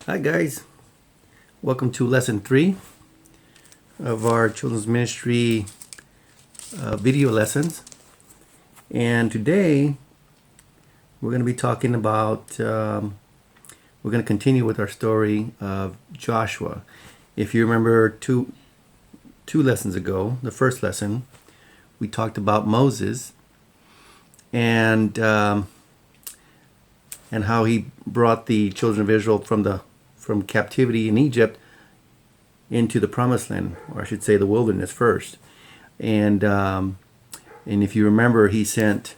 Hi guys, welcome to lesson 3 of our children's ministry video lessons. And today we're going to be talking about, we're going to continue with our story of Joshua. If you remember two lessons ago, the first lesson, we talked about Moses and how he brought the children of Israel from captivity in Egypt into the promised land, or I should say the wilderness first. And if you remember, he sent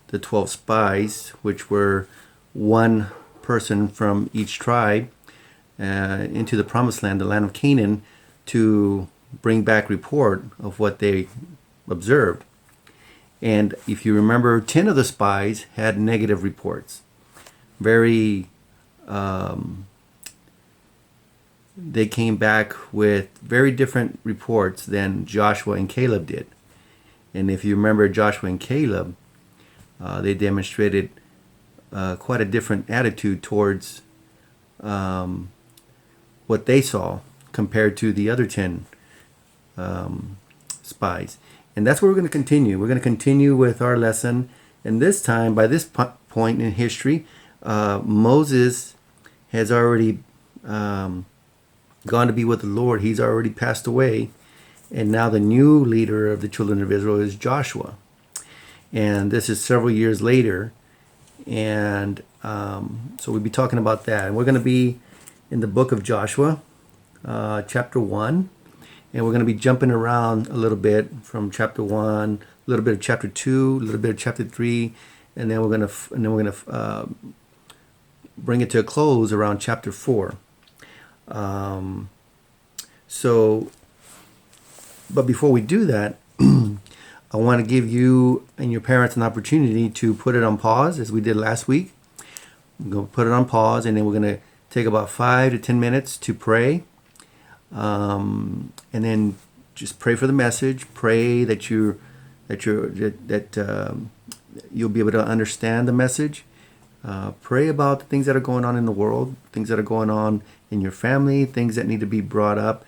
the 12 spies, which were one person from each tribe, into the promised land, the land of Canaan, to bring back report of what they observed. And if you remember, 10 of the spies had negative reports. They came back with very different reports than Joshua and Caleb did. And if you remember Joshua and Caleb, they demonstrated quite a different attitude towards what they saw compared to the other 10 spies. And that's where we're going to continue. We're going to continue with our lesson. And this time, by this point in history, Moses has already gone to be with the Lord. He's already passed away. And now the new leader of the children of Israel is Joshua. And this is several years later. And so we'll be talking about that. And we're going to be in the book of Joshua, chapter 1. And we're going to be jumping around a little bit from chapter 1, a little bit of chapter 2, a little bit of chapter 3. And then we're going to bring it to a close around chapter 4. But before we do that, I want to give you and your parents an opportunity to put it on pause, as we did last week. We're going to put it on pause, and then we're going to take about 5 to 10 minutes to pray. And then just pray for the message. Pray that you'll be able to understand the message. Pray about the things that are going on in the world, things that are going on in your family, things that need to be brought up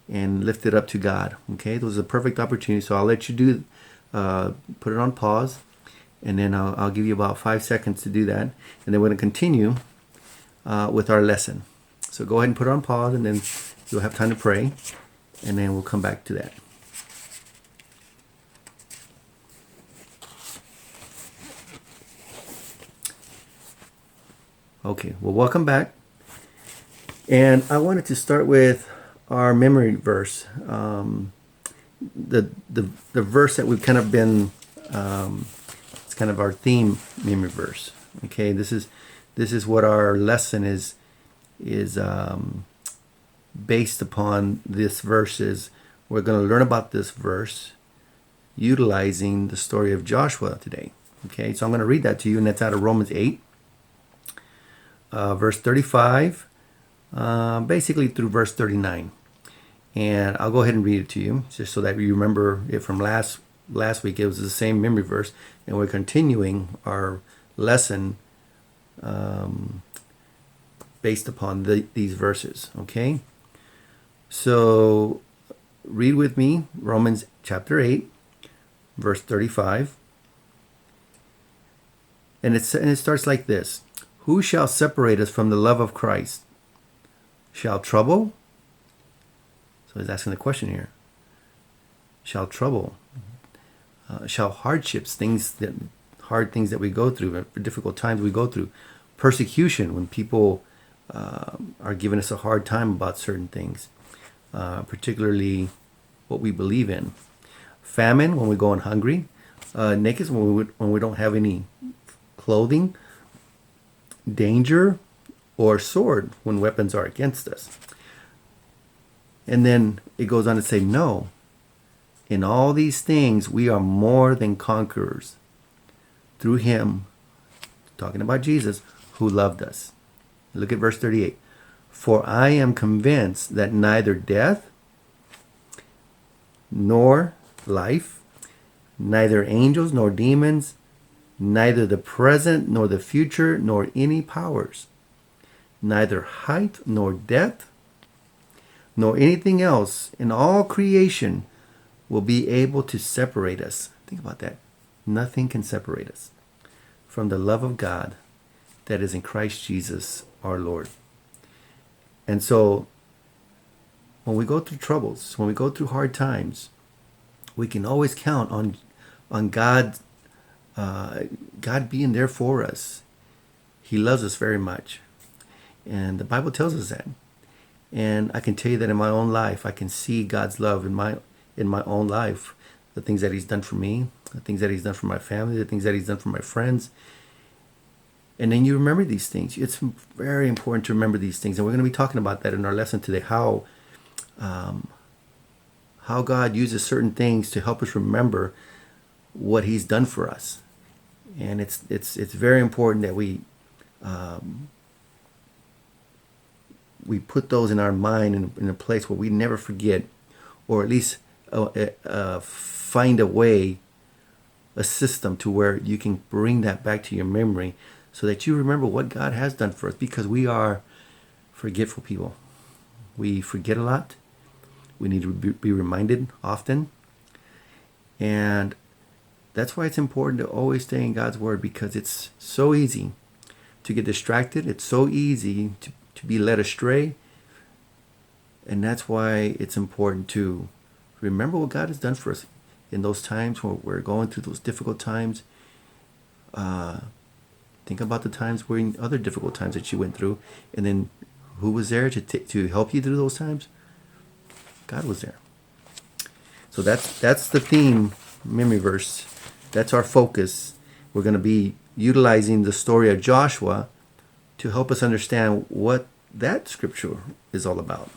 and lifted up to God. Okay, those are a perfect opportunity. So I'll let you put it on pause, and then I'll give you about 5 seconds to do that, and then we're going to continue with our lesson. So go ahead and put it on pause, and then you'll have time to pray, and then we'll come back to that. Okay, well, welcome back. And I wanted to start with our memory verse. The verse that we've kind of been, it's kind of our theme memory verse. Okay, this is what our lesson is based upon. This verse is, we're going to learn about this verse utilizing the story of Joshua today. Okay, so I'm going to read that to you, and that's out of Romans 8. Verse 35, basically through verse 39. And I'll go ahead and read it to you, just so that you remember it from last week. It was the same memory verse, and we're continuing our lesson based upon these verses. Okay? So, read with me Romans chapter 8, verse 35. And it starts like this. Who shall separate us from the love of Christ? Shall trouble? So he's asking the question here. Shall trouble? Shall hardships, hard things that we go through, difficult times we go through, persecution, when people are giving us a hard time about certain things, particularly what we believe in. Famine, when we're going hungry. Naked, when we don't have any clothing. Danger, or sword, when weapons are against us. And then it goes on to say, no, in all these things we are more than conquerors through him, talking about Jesus, who loved us. Look at verse 38. For I am convinced that neither death nor life, neither angels nor demons, neither the present nor the future, nor any powers, neither height nor depth, nor anything else in all creation will be able to separate us. Think about that. Nothing can separate us from the love of God that is in Christ Jesus our Lord. And so when we go through troubles, when we go through hard times, we can always count on God being there for us. He loves us very much. And the Bible tells us that. And I can tell you that in my own life, I can see God's love in my own life. The things that he's done for me, the things that he's done for my family, the things that he's done for my friends. And then you remember these things. It's very important to remember these things. And we're going to be talking about that in our lesson today, how God uses certain things to help us remember what he's done for us. And it's very important that we put those in our mind in a place where we never forget, or at least find a way, a system to where you can bring that back to your memory so that you remember what God has done for us, because we are forgetful people. We forget a lot. We need to be reminded often. And that's why it's important to always stay in God's Word, because it's so easy to get distracted. It's so easy to be led astray. And that's why it's important to remember what God has done for us in those times when we're going through those difficult times. Think about the times where other difficult times that you went through, and then who was there to help you through those times? God was there. So that's the theme, memory verse. That's our focus. We're going to be utilizing the story of Joshua to help us understand what that scripture is all about.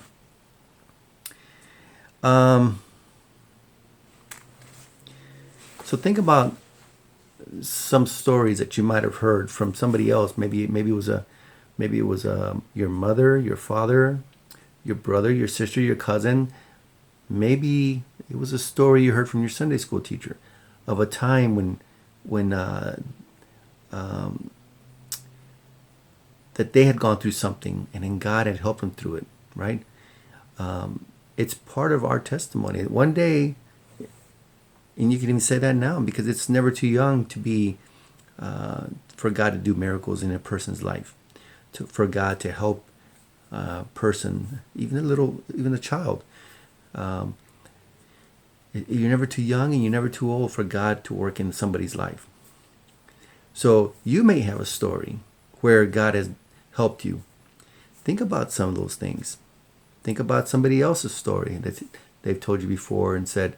So think about some stories that you might have heard from somebody else. Maybe it was your mother, your father, your brother, your sister, your cousin. Maybe it was a story you heard from your Sunday school teacher of a time when that they had gone through something and then God had helped them through it, right? It's part of our testimony. One day, and you can even say that now, because it's never too young to be for God to do miracles in a person's life, for God to help a person, even a child. You're never too young and you're never too old for God to work in somebody's life. So you may have a story where God has helped you. Think about some of those things. Think about somebody else's story that they've told you before and said,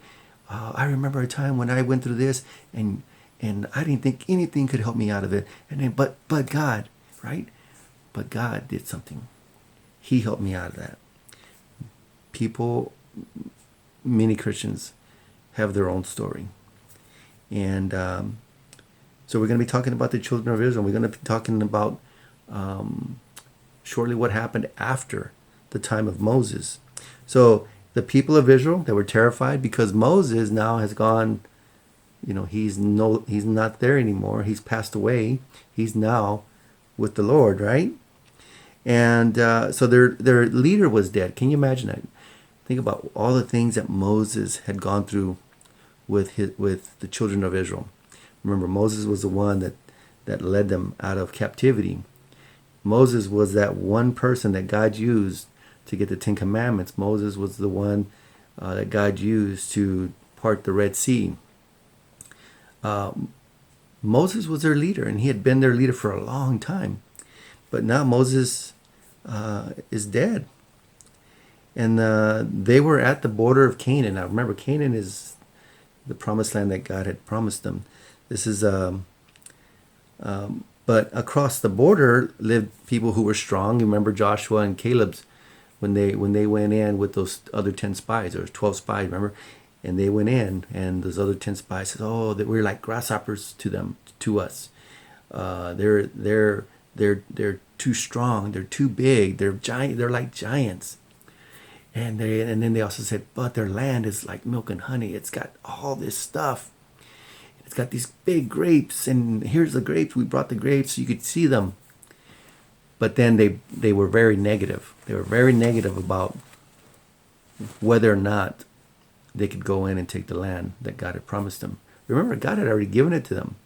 I remember a time when I went through this and I didn't think anything could help me out of it. And then, but God, right? But God did something. He helped me out of that. Many Christians have their own story. And so we're going to be talking about the children of Israel. We're going to be talking about shortly what happened after the time of Moses. So the people of Israel, they were terrified because Moses now has gone, he's not there anymore. He's passed away. He's now with the Lord, right? And so their leader was dead. Can you imagine that? Think about all the things that Moses had gone through with the children of Israel. Remember, Moses was the one that led them out of captivity. Moses was that one person that God used to get the Ten Commandments. Moses was the one that God used to part the Red Sea. Moses was their leader, and he had been their leader for a long time. But now Moses is dead. And they were at the border of Canaan. Now remember, Canaan is the promised land that God had promised them. This is, but across the border lived people who were strong. You remember Joshua and Caleb's when they went in with those other 10 spies. There was 12 spies, remember? And they went in, and those other 10 spies said, "Oh, that we're like grasshoppers to us. They're too strong. They're too big. They're giant. They're like giants." And then they also said, "But their land is like milk and honey. It's got all this stuff. It's got these big grapes, and here's the grapes. We brought the grapes so you could see them." But then they were very negative. They were very negative about whether or not they could go in and take the land that God had promised them. Remember, God had already given it to them.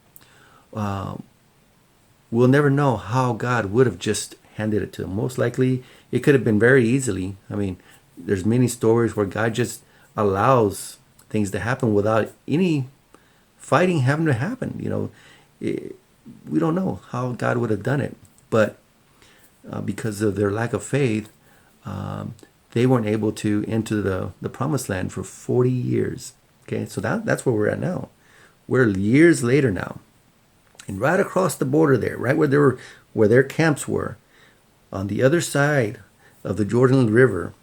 We'll never know how God would have just handed it to them. Most likely, it could have been very easily. I mean, there's many stories where God just allows things to happen without any fighting having to happen. We don't know how God would have done it, but because of their lack of faith, they weren't able to enter the promised land for 40 years. Okay, so that's where we're at now. We're years later now. And right across the border there, right where their camps were, on the other side of the Jordan River,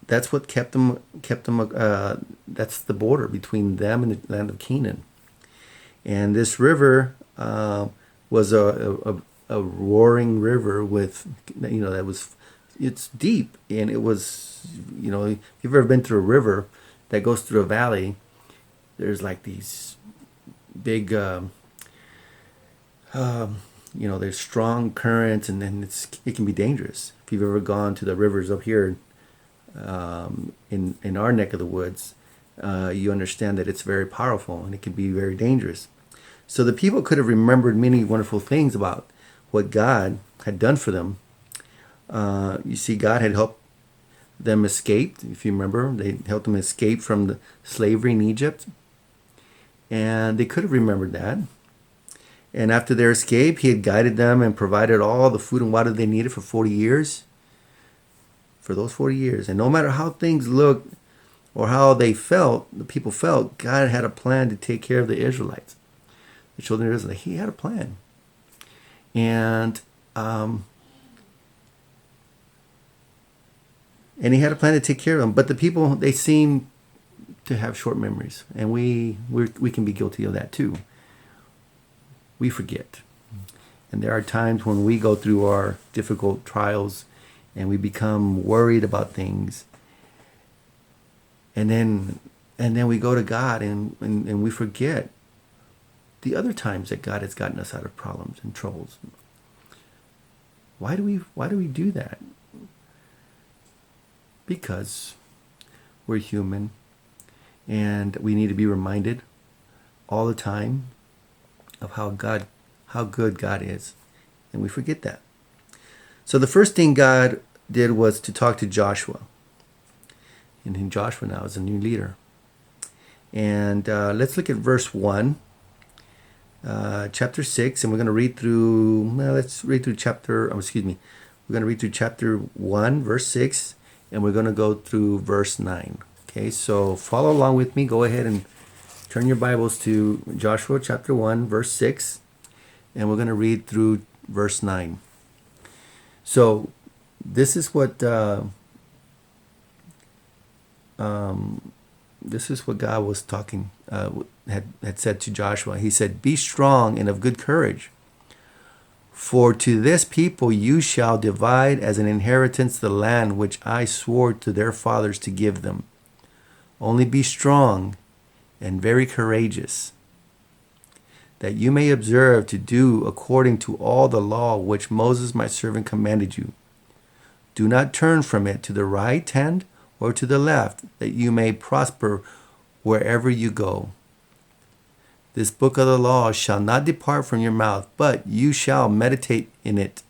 that's what kept them. That's the border between them and the land of Canaan. And this river was a roaring river with, it's deep, and it was, if you've ever been through a river that goes through a valley, there's like these big, there's strong currents, and then it can be dangerous. If you've ever gone to the rivers up here in our neck of the woods, you understand that it's very powerful and it can be very dangerous. So the people could have remembered many wonderful things about what God had done for them. You see, God had helped them escape. If you remember, they helped them escape from the slavery in Egypt. And they could have remembered that. And after their escape, he had guided them and provided all the food and water they needed for 40 years. For those 40 years. And no matter how things looked or how they felt, the people felt, God had a plan to take care of the Israelites. The children of Israel, he had a plan. And he had a plan to take care of them. But the people, they seem to have short memories. And we can be guilty of that too. We forget. And there are times when we go through our difficult trials and we become worried about things. And then we go to God and we forget the other times that God has gotten us out of problems and troubles. Why do we do that? Because we're human and we need to be reminded all the time of how good God is. And we forget that. So the first thing God did was to talk to Joshua. And Joshua now is a new leader. And let's look at verse 1, chapter 6, and we're going to read through, we're going to read through chapter 1, verse 6, and we're going to go through verse 9. Okay, so follow along with me. Go ahead and turn your Bibles to Joshua chapter 1, verse 6, and we're going to read through verse 9. So this is what God was talking, had said to Joshua. He said, "Be strong and of good courage, for to this people you shall divide as an inheritance the land which I swore to their fathers to give them. Only be strong and very courageous, that you may observe to do according to all the law which Moses my servant commanded you. Do not turn from it to the right hand or to the left, that you may prosper wherever you go. This book of the law shall not depart from your mouth, but you shall meditate in it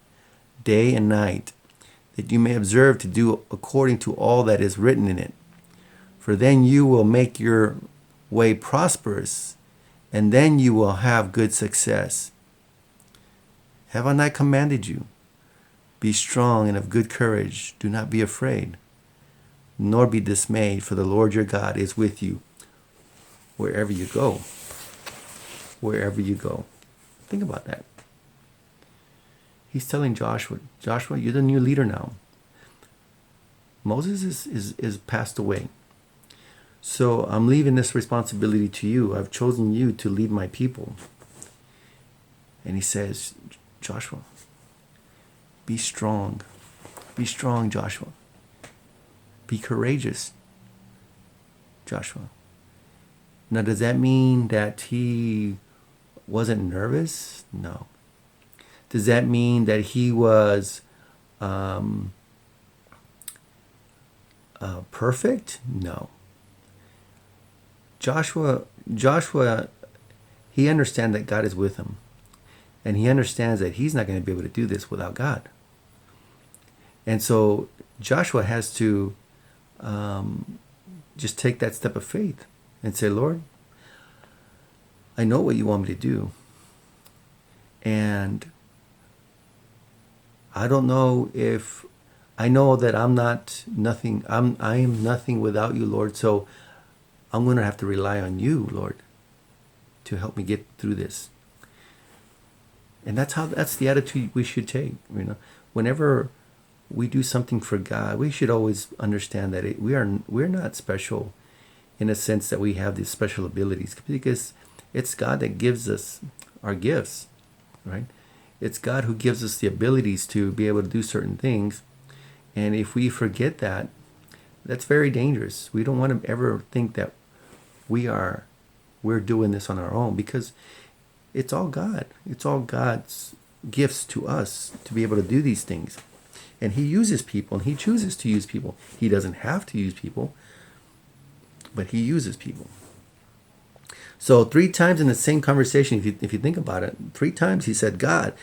day and night, that you may observe to do according to all that is written in it. For then you will make your way prosperous, and then you will have good success. Have I not commanded you? Be strong and of good courage. Do not be afraid, nor be dismayed, for the Lord your God is with you wherever you go." Wherever you go. Think about that. He's telling Joshua, you're the new leader now. Moses is passed away. So I'm leaving this responsibility to you. I've chosen you to lead my people. And he says, Joshua, be strong. Be strong, Joshua. Be courageous, Joshua. Now, does that mean that he wasn't nervous? No. Does that mean that he was perfect? No. Joshua, he understands that God is with him. And he understands that he's not going to be able to do this without God. And so Joshua has to just take that step of faith and say, Lord, I know what you want me to do. And I don't know if, I know that I am nothing without you, Lord. So I'm going to have to rely on you, Lord, to help me get through this. And that's the attitude we should take. Whenever we do something for God, we should always understand that we're not special in a sense that we have these special abilities, because it's God that gives us our gifts, right? It's God who gives us the abilities to be able to do certain things. And if we forget that, that's very dangerous. We don't want to ever think that we're doing this on our own, because it's all God. It's all God's gifts to us to be able to do these things. And he uses people, and he chooses to use people. He doesn't have to use people, but he uses people. So 3 times in the same conversation, if you think about it, 3 times he said God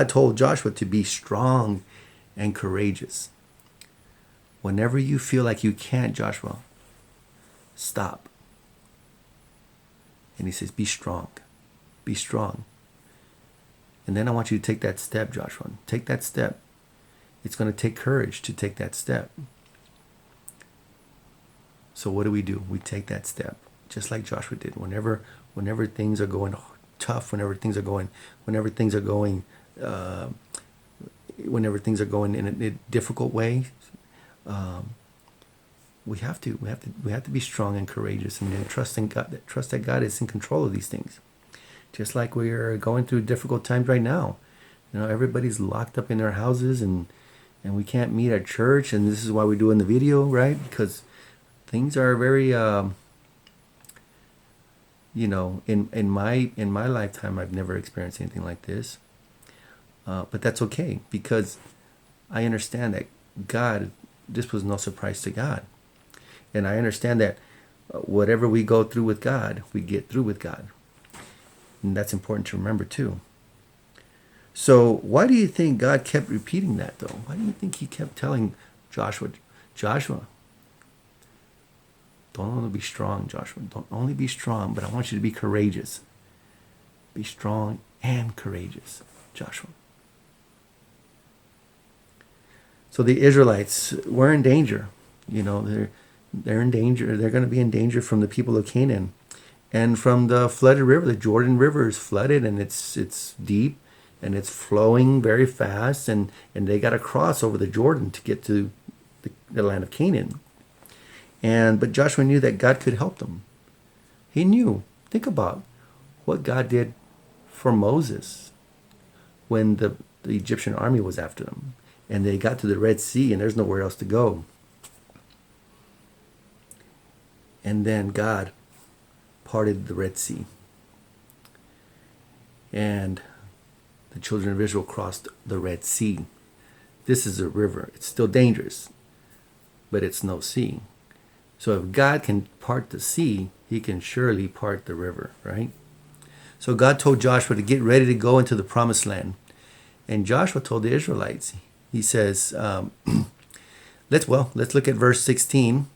told Joshua to be strong and courageous. Whenever you feel like you can't, Joshua, stop. And he says, be strong. Be strong. And then I want you to take that step, Joshua. Take that step. It's going to take courage to take that step. So what do? We take that step, just like Joshua did. Whenever things are going tough, whenever things are going in a difficult way, we have to be strong and courageous, and trust that God is in control of these things. Just like we are going through difficult times right now. Everybody's locked up in their houses, and we can't meet at church, and this is why we're doing the video, right? Because things are very in my lifetime, I've never experienced anything like this. But that's okay, because I understand that this was no surprise to God. And I understand that whatever we go through with God, we get through with God. And that's important to remember too. So why do you think God kept repeating that though? Why do you think he kept telling Joshua, don't only be strong, Joshua. Don't only be strong, but I want you to be courageous. Be strong and courageous, Joshua. So the Israelites were in danger. They're in danger. They're going to be in danger from the people of Canaan, and from the flooded river. The Jordan River is flooded, and it's deep, and it's flowing very fast, and they got to cross over the Jordan to get to the land of Canaan. But Joshua knew that God could help them. He knew. Think about what God did for Moses when the Egyptian army was after them, and they got to the Red Sea, and there's nowhere else to go. And then God parted the Red Sea, and the children of Israel crossed the Red Sea. This is a river. It's still dangerous, but it's no sea. So if God can part the sea, he can surely part the river, right? So God told Joshua to get ready to go into the promised land. And Joshua told the Israelites, he says, let's look at verse 16.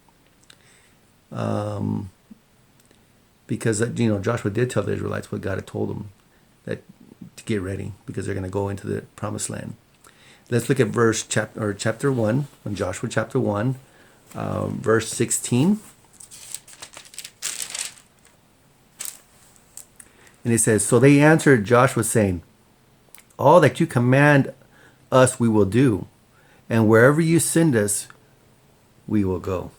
Because Joshua did tell the Israelites what God had told them, that to get ready, because they're going to go into the promised land. Let's look at chapter 1, in Joshua chapter 1, verse 16. And it says, so they answered Joshua, saying, all that you command us we will do, and wherever you send us, we will go.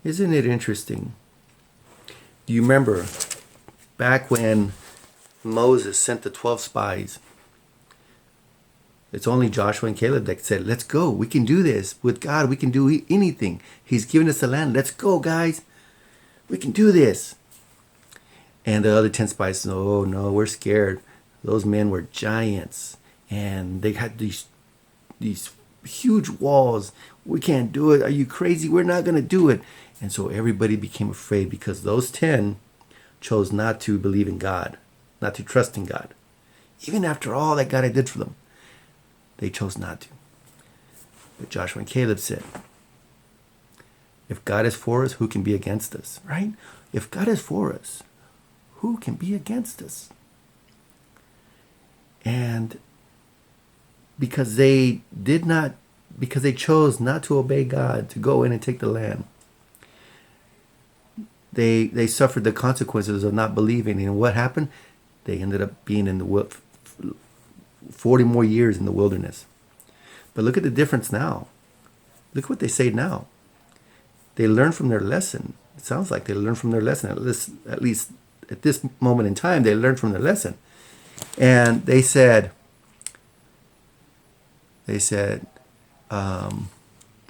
Isn't it interesting? Do you remember back when Moses sent the 12 spies? It's only Joshua and Caleb that said, let's go. We can do this. With God, we can do anything. He's given us the land. Let's go, guys. We can do this. And the other 10 spies said, oh, no, we're scared. Those men were giants, and they had these huge walls. We can't do it. Are you crazy? We're not going to do it. And so everybody became afraid because those 10 chose not to believe in God, not to trust in God. Even after all that God had did for them, they chose not to. But Joshua and Caleb said, if God is for us, who can be against us? Right? If God is for us, who can be against us? And because they chose not to obey God to go in and take the land, they suffered the consequences of not believing. And what happened? They ended up being in the 40 more years in the wilderness. But look at the difference now. Look what they say now. They learned from their lesson. It sounds like they learned from their lesson. At least at this moment in time, they learned from their lesson. And they said,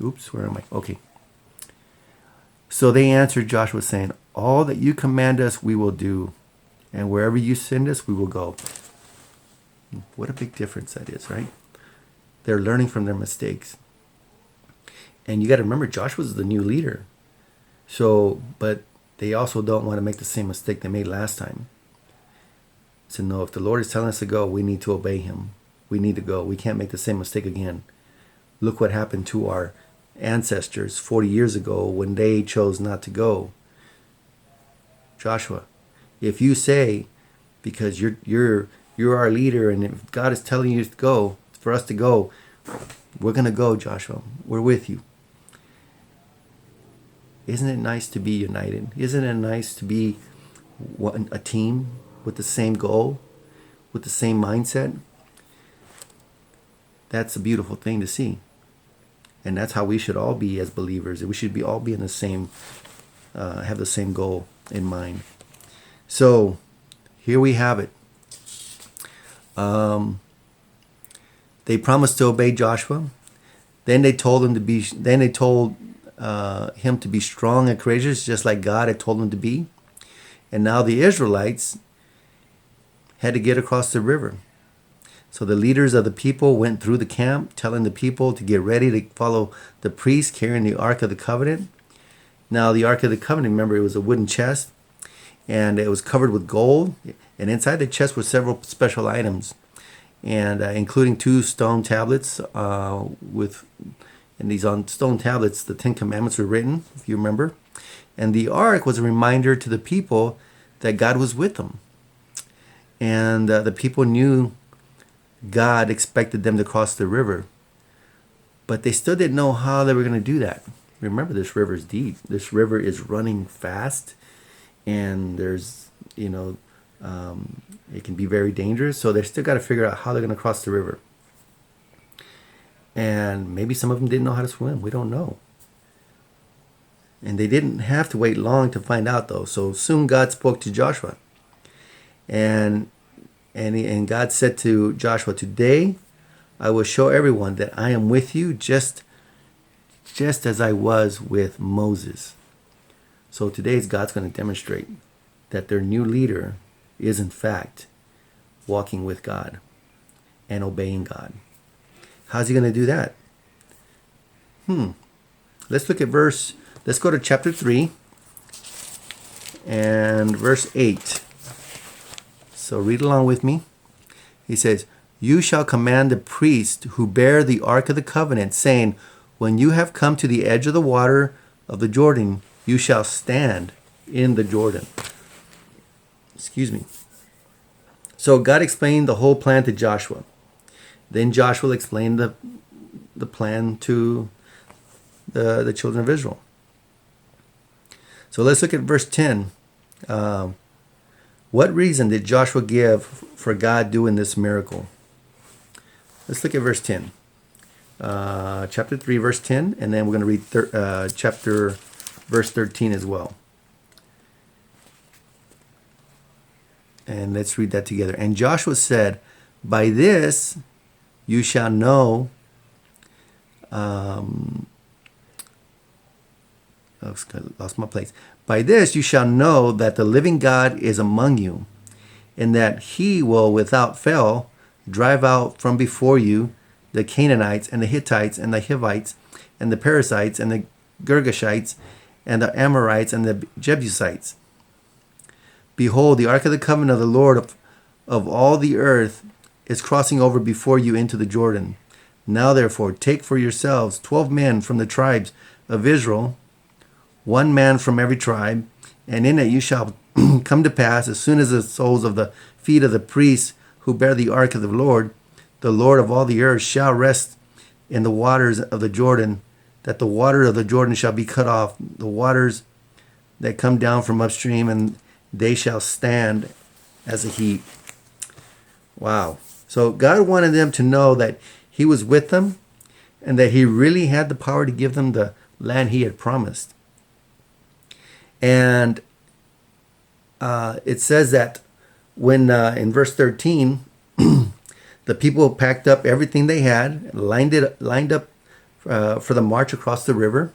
oops, where am I? Okay. So they answered Joshua saying, all that you command us, we will do. And wherever you send us, we will go. What a big difference that is, right? They're learning from their mistakes. And you got to remember, Joshua's the new leader. So, but they also don't want to make the same mistake they made last time. So no, if the Lord is telling us to go, we need to obey him. We need to go. We can't make the same mistake again. Look what happened to our ancestors 40 years ago when they chose not to go. Joshua, if you say, because you're our leader, and if God is telling you to go, for us to go, we're going to go, Joshua. We're with you. Isn't it nice to be united? Isn't it nice to be a team with the same goal, with the same mindset? That's a beautiful thing to see. And that's how we should all be as believers. We should all be in the same, have the same goal in mind. So here we have it. They promised to obey Joshua. Then they told him to be. Then they told him to be strong and courageous, just like God had told him to be. And now the Israelites had to get across the river. So the leaders of the people went through the camp, telling the people to get ready to follow the priest carrying the Ark of the Covenant. Now the Ark of the Covenant, remember, it was a wooden chest, and it was covered with gold. And inside the chest were several special items, and including 2 stone tablets and these on stone tablets, the 10 Commandments were written, if you remember. And the Ark was a reminder to the people that God was with them. And the people knew God expected them to cross the river. But they still didn't know how they were going to do that. Remember, this river is deep. This river is running fast. And there's, it can be very dangerous. So they still got to figure out how they're going to cross the river. And maybe some of them didn't know how to swim. We don't know. And they didn't have to wait long to find out, though. So soon God spoke to Joshua. And God said to Joshua, today I will show everyone that I am with you just as I was with Moses. So today God's going to demonstrate that their new leader is in fact walking with God and obeying God. How's he going to do that? Let's go to chapter 3 and verse 8. So read along with me. He says, you shall command the priest who bear the Ark of the Covenant, saying, when you have come to the edge of the water of the Jordan, you shall stand in the Jordan. Excuse me. So God explained the whole plan to Joshua. Then Joshua explained the plan to the children of Israel. So let's look at verse 10. What reason did Joshua give for God doing this miracle? Let's look at verse 10. Chapter 3, verse 10, and then we're going to read chapter verse 13 as well. And let's read that together. And Joshua said, by this you shall know, lost my place. By this you shall know that the living God is among you, and that he will without fail drive out from before you the Canaanites and the Hittites and the Hivites and the Perizzites and the Girgashites and the Amorites and the Jebusites. Behold, the ark of the covenant of the Lord of all the earth is crossing over before you into the Jordan. Now therefore take for yourselves 12 men from the tribes of Israel, 1 man from every tribe, and in it you shall come to pass, as soon as the soles of the feet of the priests who bear the ark of the Lord of all the earth, shall rest in the waters of the Jordan, that the water of the Jordan shall be cut off, the waters that come down from upstream, and they shall stand as a heap. Wow. So God wanted them to know that he was with them and that he really had the power to give them the land he had promised. And it says that when in verse 13, the people packed up everything they had, lined up for the march across the river.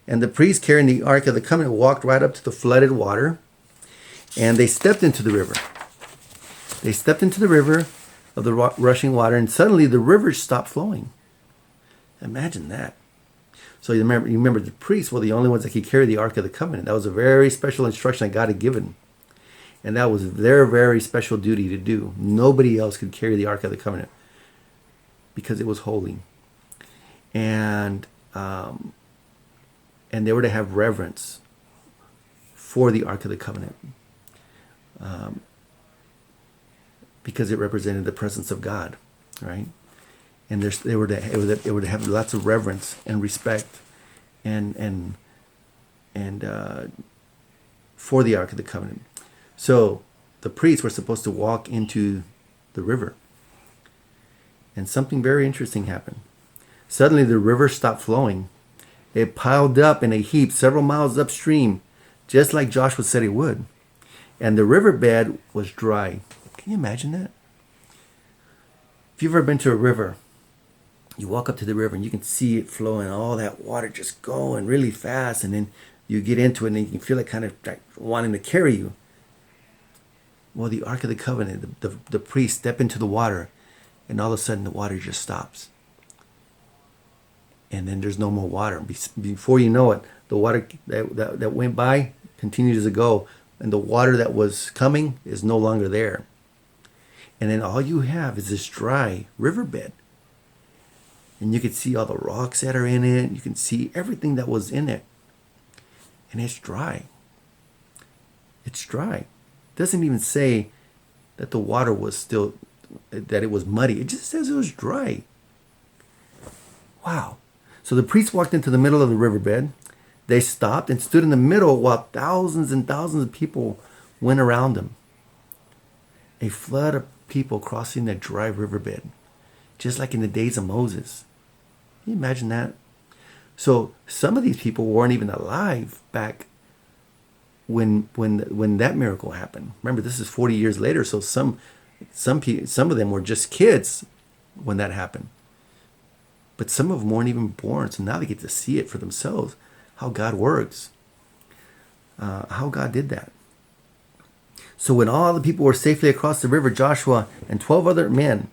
And the priest carrying the Ark of the Covenant walked right up to the flooded water. And they stepped into the river. They stepped into the river of the rushing water, and suddenly the river stopped flowing. Imagine that. So you remember the priests were the only ones that could carry the Ark of the Covenant. That was a very special instruction that God had given. And that was their very special duty to do. Nobody else could carry the Ark of the Covenant because it was holy. And they were to have reverence for the Ark of the Covenant. Because it represented the presence of God, right? And they were to have lots of reverence and respect, and for the Ark of the Covenant. So the priests were supposed to walk into the river, and something very interesting happened. Suddenly, the river stopped flowing. It piled up in a heap several miles upstream, just like Joshua said it would. And the riverbed was dry. Can you imagine that? If you've ever been to a river, you walk up to the river and you can see it flowing, all that water just going really fast, and then you get into it and you can feel it kind of like wanting to carry you. Well, the Ark of the Covenant, the priest step into the water, and all of a sudden the water just stops. And then there's no more water. Before you know it, the water that went by continues to go, and the water that was coming is no longer there. And then all you have is this dry riverbed. And you can see all the rocks that are in it. You can see everything that was in it. And it's dry. It's dry. It doesn't even say that the water was still, that it was muddy. It just says it was dry. Wow. So the priest walked into the middle of the riverbed. They stopped and stood in the middle while thousands and thousands of people went around them. A flood of people crossing the dry riverbed, just like in the days of Moses. Can you imagine that? So some of these people weren't even alive back when that miracle happened. Remember, this is 40 years later, so some of them were just kids when that happened. But some of them weren't even born, so now they get to see it for themselves, how God works, how God did that. So when all the people were safely across the river, Joshua and 12 other men,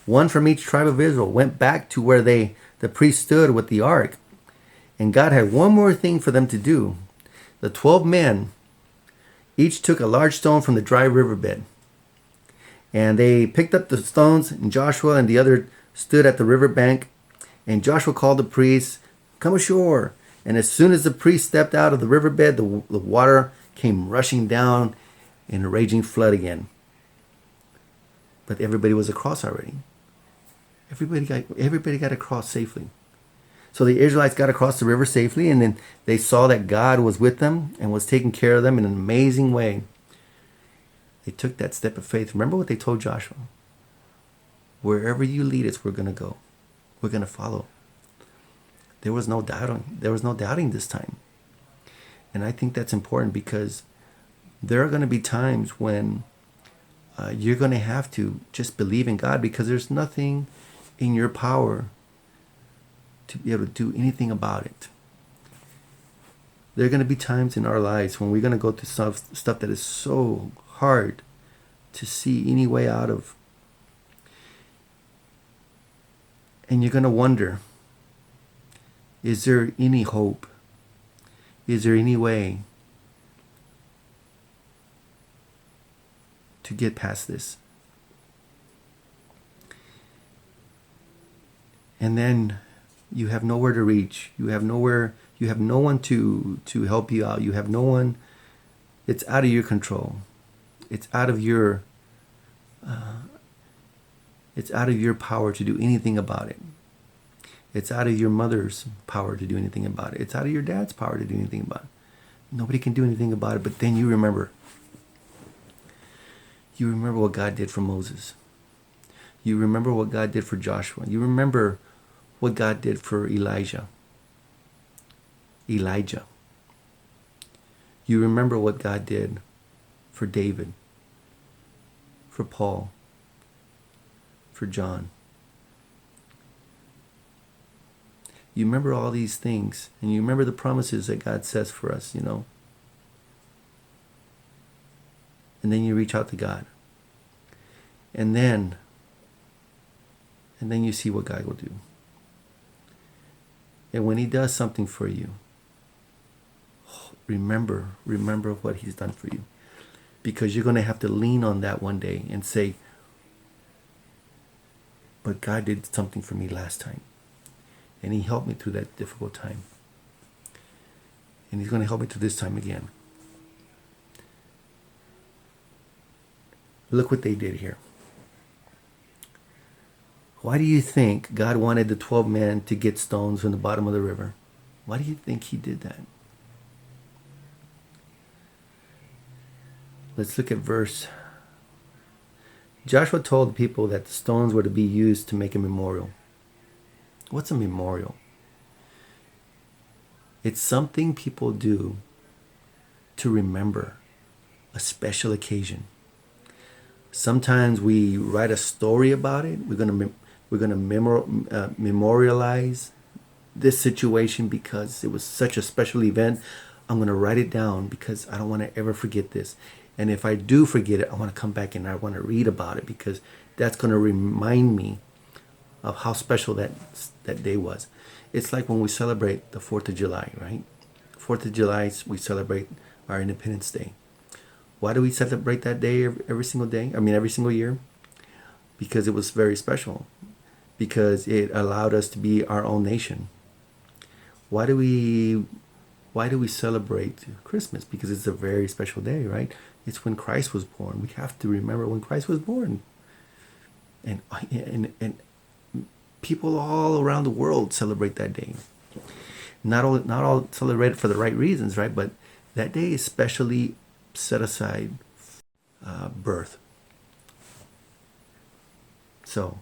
one from each tribe of Israel, went back to where the priest stood with the ark. And God had one more thing for them to do. The 12 men each took a large stone from the dry riverbed. And they picked up the stones, and Joshua and the other stood at the riverbank. And Joshua called the priests, "Come ashore." And as soon as the priest stepped out of the riverbed, the water came rushing down in a raging flood again. But everybody was across already. Everybody got across safely. So the Israelites got across the river safely, and then they saw that God was with them and was taking care of them in an amazing way. They took that step of faith. Remember what they told Joshua? Wherever you lead us, we're going to go. We're going to follow. There was no doubting. There was no doubting this time. And I think that's important because there are going to be times when you're going to have to just believe in God, because there's nothing in your power to be able to do anything about it. There are going to be times in our lives when we're going to go through stuff that is so hard to see any way out of. And you're going to wonder, is there any hope? Is there any way to get past this? And then you have nowhere to reach. You have no one to help you out. You have no one. It's out of your control. It's out of your power to do anything about it. It's out of your mother's power to do anything about it. It's out of your dad's power to do anything about it. Nobody can do anything about it, but then you remember. You remember what God did for Moses. You remember what God did for Joshua. You remember what God did for Elijah. You remember what God did for David, for Paul, for John. You remember all these things, and you remember the promises that God says for us, And then you reach out to God. And then you see what God will do. And when he does something for you, remember what he's done for you. Because you're going to have to lean on that one day and say, but God did something for me last time. And he helped me through that difficult time. And he's going to help me through this time again. Look what they did here. Why do you think God wanted the 12 men to get stones from the bottom of the river? Why do you think he did that? Let's look at verse. Joshua told the people that the stones were to be used to make a memorial. What's a memorial? It's something people do to remember a special occasion. Sometimes we write a story about it. We're going to memorialize this situation because it was such a special event. I'm going to write it down because I don't want to ever forget this. And if I do forget it, I want to come back and I want to read about it because that's going to remind me of how special that day was. It's like when we celebrate the 4th of July, right? 4th of July, we celebrate our Independence Day. Why do we celebrate that day every single day? Every single year? Because it was very special. Because it allowed us to be our own nation. Why do we celebrate Christmas? Because it's a very special day, right? It's when Christ was born. We have to remember when Christ was born. And people all around the world celebrate that day. Not all celebrate it for the right reasons, right? But that day is specially set aside birth. So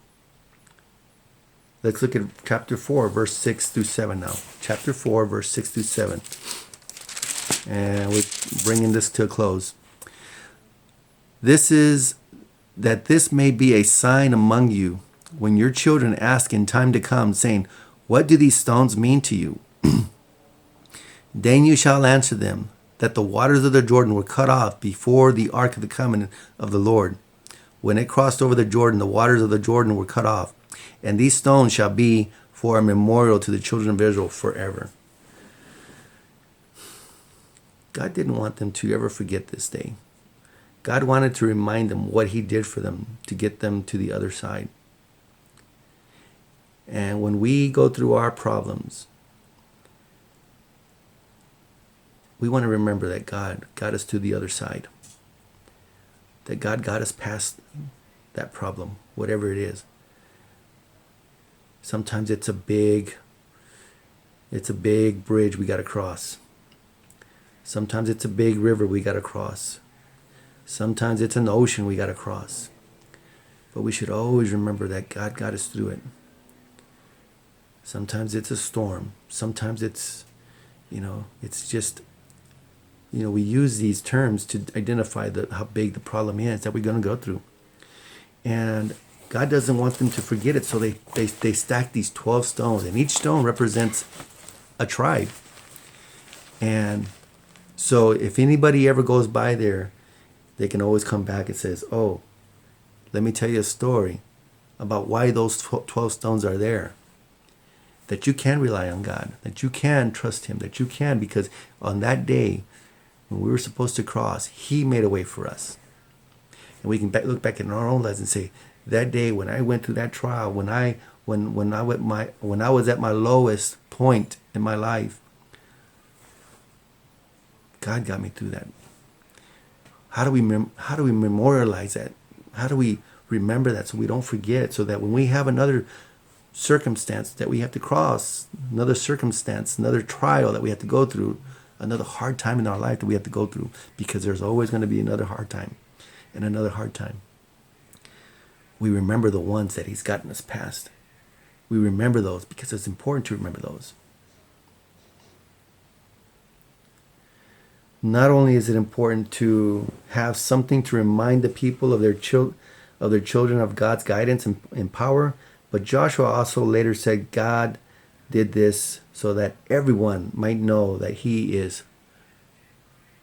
let's look at chapter 4, verse 6 through 7 now. Chapter 4, verse 6 through 7. And we're bringing this to a close. This is that this may be a sign among you when your children ask in time to come, saying, what do these stones mean to you? Then you shall answer them, that the waters of the Jordan were cut off before the ark of the covenant of the Lord. When it crossed over the Jordan, the waters of the Jordan were cut off. And these stones shall be for a memorial to the children of Israel forever. God didn't want them to ever forget this day. God wanted to remind them what he did for them to get them to the other side. And when we go through our problems, we want to remember that God got us to the other side. That God got us past that problem, whatever it is. Sometimes it's a big bridge we got to cross. Sometimes it's a big river we got to cross. Sometimes it's an ocean we got to cross. But we should always remember that God got us through it. Sometimes it's a storm. Sometimes it's just, we use these terms to identify how big the problem is that we're going to go through. And God doesn't want them to forget it, so they stack these 12 stones, and each stone represents a tribe. And so if anybody ever goes by there they can always come back and says, oh, let me tell you a story about why those 12 stones are there. That you can rely on God, that you can trust him, that you can, because on that day when we were supposed to cross, he made a way for us. And we can look back in our own lives and say, that day when I went through that trial, when I was at my lowest point in my life, God got me through that. How do we memorialize that? How do we remember that so we don't forget, so that when we have another circumstance that we have to cross, another circumstance, another trial that we have to go through, another hard time in our life that we have to go through, because there's always going to be another hard time and another hard time. We remember the ones that he's gotten us past. We remember those because it's important to remember those. Not only is it important to have something to remind the people of their children of God's guidance and power, but Joshua also later said God did this so that everyone might know that he is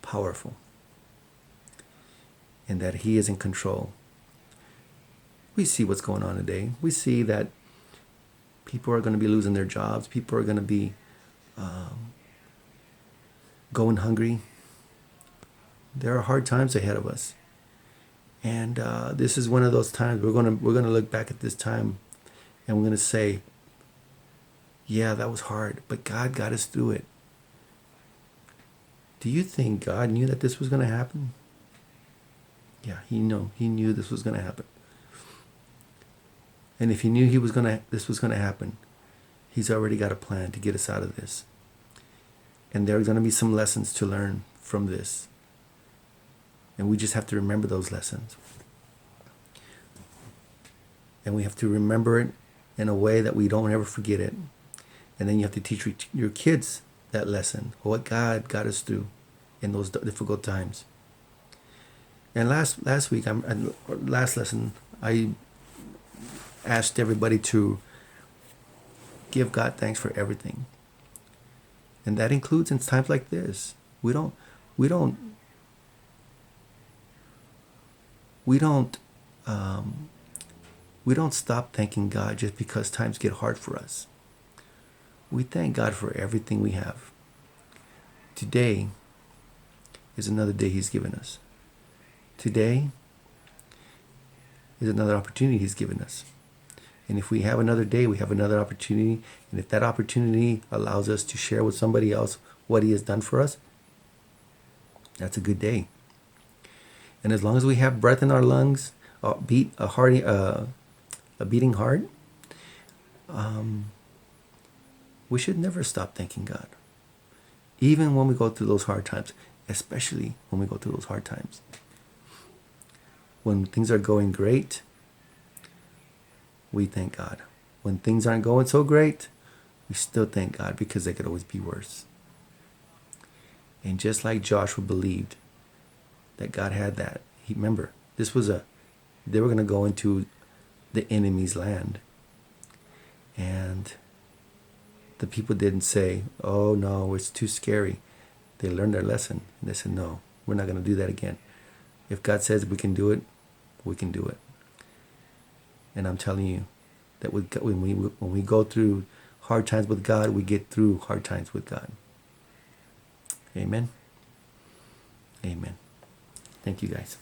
powerful and that he is in control. We see what's going on today. We see that people are going to be losing their jobs. People are going to be going hungry. There are hard times ahead of us. And this is one of those times we're going to look back at this time and we're going to say, yeah, that was hard, but God got us through it. Do you think God knew that this was going to happen? Yeah, he knew this was going to happen. And if he knew this was going to happen, he's already got a plan to get us out of this. And there are going to be some lessons to learn from this. And we just have to remember those lessons. And we have to remember it in a way that we don't ever forget it. And then you have to teach your kids that lesson, what God got us through in those difficult times. And last lesson, I asked everybody to give God thanks for everything. And that includes in times like this. We don't stop thanking God just because times get hard for us. We thank God for everything we have. Today is another day he's given us. Today is another opportunity he's given us. And if we have another day, we have another opportunity. And if that opportunity allows us to share with somebody else what he has done for us, that's a good day. And as long as we have breath in our lungs, a beating heart, we should never stop thanking God. Even when we go through those hard times, especially when we go through those hard times. When things are going great, we thank God. When things aren't going so great, we still thank God because they could always be worse. And just like Joshua believed that God had that, remember, they were going to go into the enemy's land. And the people didn't say, oh no, it's too scary. They learned their lesson. And they said, no, we're not going to do that again. If God says we can do it, we can do it. And I'm telling you that when we go through hard times with God, we get through hard times with God. Amen. Amen. Thank you guys.